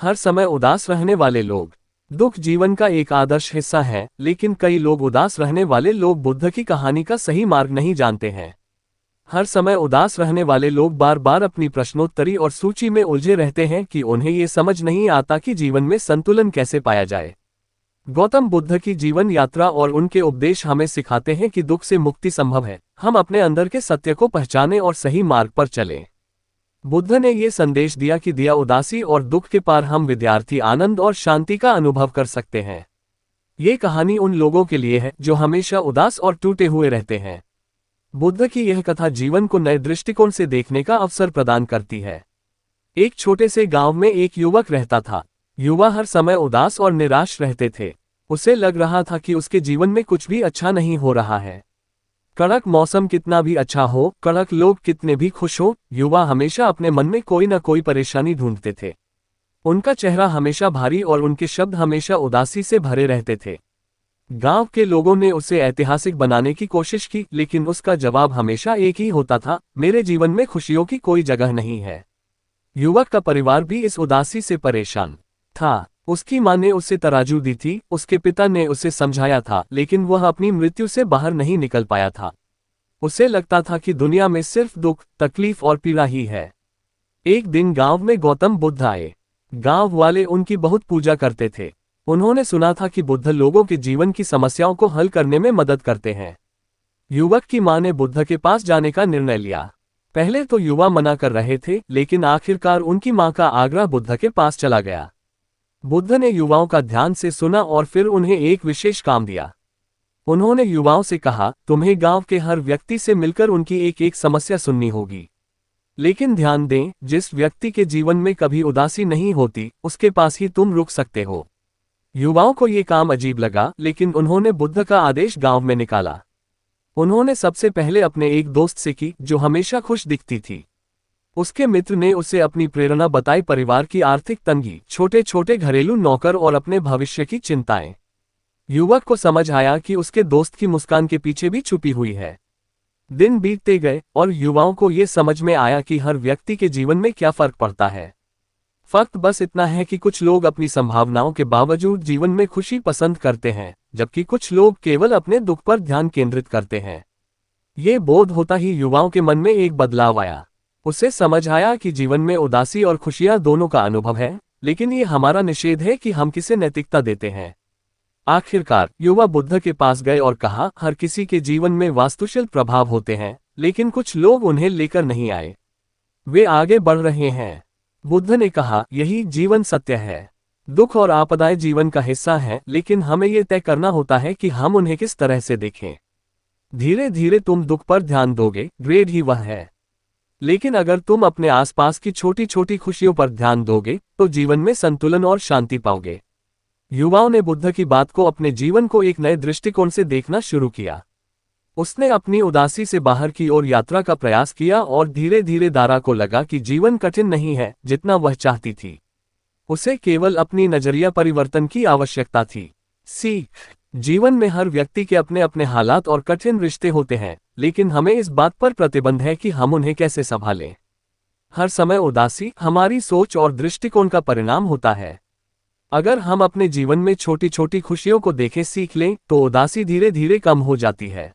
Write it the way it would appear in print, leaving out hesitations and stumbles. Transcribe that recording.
हर समय उदास रहने वाले लोग। दुख जीवन का एक आदर्श हिस्सा है, लेकिन कई लोग उदास रहने वाले लोग बुद्ध की कहानी का सही मार्ग नहीं जानते हैं। हर समय उदास रहने वाले लोग बार बार अपनी प्रश्नोत्तरी और सूची में उलझे रहते हैं कि उन्हें ये समझ नहीं आता कि जीवन में संतुलन कैसे पाया जाए। गौतम बुद्ध की जीवन यात्रा और उनके उपदेश हमें सिखाते हैं कि दुख से मुक्ति संभव है, हम अपने अंदर के सत्य को पहचानें और सही मार्ग पर चलें। बुद्ध ने ये संदेश दिया कि दिया उदासी और दुख के पार हम विद्यार्थी आनंद और शांति का अनुभव कर सकते हैं। ये कहानी उन लोगों के लिए है जो हमेशा उदास और टूटे हुए रहते हैं। बुद्ध की यह कथा जीवन को नए दृष्टिकोण से देखने का अवसर प्रदान करती है। एक छोटे से गांव में एक युवक रहता था। युवा हर समय उदास और निराश रहते थे। उसे लग रहा था कि उसके जीवन में कुछ भी अच्छा नहीं हो रहा है। कड़क मौसम कितना भी अच्छा हो, कड़क लोग कितने भी खुश हो, युवा हमेशा अपने मन में कोई न कोई परेशानी ढूंढते थे। उनका चेहरा हमेशा भारी और उनके शब्द हमेशा उदासी से भरे रहते थे। गांव के लोगों ने उसे ऐतिहासिक बनाने की कोशिश की, लेकिन उसका जवाब हमेशा एक ही होता था, मेरे जीवन में खुशियों की कोई जगह नहीं है। युवक का परिवार भी इस उदासी से परेशान था। उसकी मां ने उसे तराजू दी थी, उसके पिता ने उसे समझाया था, लेकिन वह अपनी मृत्यु से बाहर नहीं निकल पाया था। उसे लगता था कि दुनिया में सिर्फ दुख, तकलीफ और पीड़ा ही है। एक दिन गांव में गौतम बुद्ध आए। गांव वाले उनकी बहुत पूजा करते थे। उन्होंने सुना था कि बुद्ध लोगों के जीवन की समस्याओं को हल करने में मदद करते हैं। युवक की मां ने बुद्ध के पास जाने का निर्णय लिया। पहले तो युवा मना कर रहे थे, लेकिन आखिरकार उनकी मां का आग्रह बुद्ध के पास चला गया। बुद्ध ने युवाओं का ध्यान से सुना और फिर उन्हें एक विशेष काम दिया। उन्होंने युवाओं से कहा, तुम्हें गांव के हर व्यक्ति से मिलकर उनकी एक एक समस्या सुननी होगी। लेकिन ध्यान दें, जिस व्यक्ति के जीवन में कभी उदासी नहीं होती, उसके पास ही तुम रुक सकते हो। युवाओं को ये काम अजीब लगा, लेकिन उन्होंने बुद्ध का आदेश गांव में निकाला। उन्होंने सबसे पहले अपने एक दोस्त से की, जो हमेशा खुश दिखती थी। उसके मित्र ने उसे अपनी प्रेरणा बताई, परिवार की आर्थिक तंगी, छोटे छोटे घरेलू नौकर और अपने भविष्य की चिंताएं। युवक को समझ आया कि उसके दोस्त की मुस्कान के पीछे भी छुपी हुई है। दिन बीतते गए और युवाओं को ये समझ में आया कि हर व्यक्ति के जीवन में क्या फर्क पड़ता है। फर्क बस इतना है कि कुछ लोग अपनी संभावनाओं के बावजूद जीवन में खुशी पसंद करते हैं, जबकि कुछ लोग केवल अपने दुख पर ध्यान केंद्रित करते हैं। ये बोध होता ही युवाओं के मन में एक बदलाव आया। उसे समझ आया कि जीवन में उदासी और खुशियां दोनों का अनुभव है, लेकिन ये हमारा निषेध है कि हम किसे नैतिकता देते हैं। आखिरकार युवा बुद्ध के पास गए और कहा, हर किसी के जीवन में वास्तुशिल्प प्रभाव होते हैं, लेकिन कुछ लोग उन्हें लेकर नहीं आए। वे आगे बढ़ रहे हैं। बुद्ध ने कहा, यही जीवन सत्य है। दुख और आपदाएं जीवन का हिस्सा हैं, लेकिन हमें यह तय करना होता है कि हम उन्हें किस तरह से देखें। धीरे धीरे तुम दुख पर ध्यान दोगे, ग्रेड ही वह है। लेकिन अगर तुम अपने आसपास की छोटी छोटी खुशियों पर ध्यान दोगे, तो जीवन में संतुलन और शांति पाओगे। युवाओं ने बुद्ध की बात को अपने जीवन को एक नए दृष्टिकोण से देखना शुरू किया। उसने अपनी उदासी से बाहर की ओर यात्रा का प्रयास किया और धीरे धीरे दारा को लगा कि जीवन कठिन नहीं है जितना वह चाहती थी। उसे केवल अपनी नजरिया परिवर्तन की आवश्यकता थी। सीख, जीवन में हर व्यक्ति के अपने अपने हालात और कठिन रिश्ते होते हैं, लेकिन हमें इस बात पर प्रतिबंध है कि हम उन्हें कैसे संभालें। हर समय उदासी हमारी सोच और दृष्टिकोण का परिणाम होता है। अगर हम अपने जीवन में छोटी छोटी खुशियों को देखें सीख लें, तो उदासी धीरे धीरे कम हो जाती है।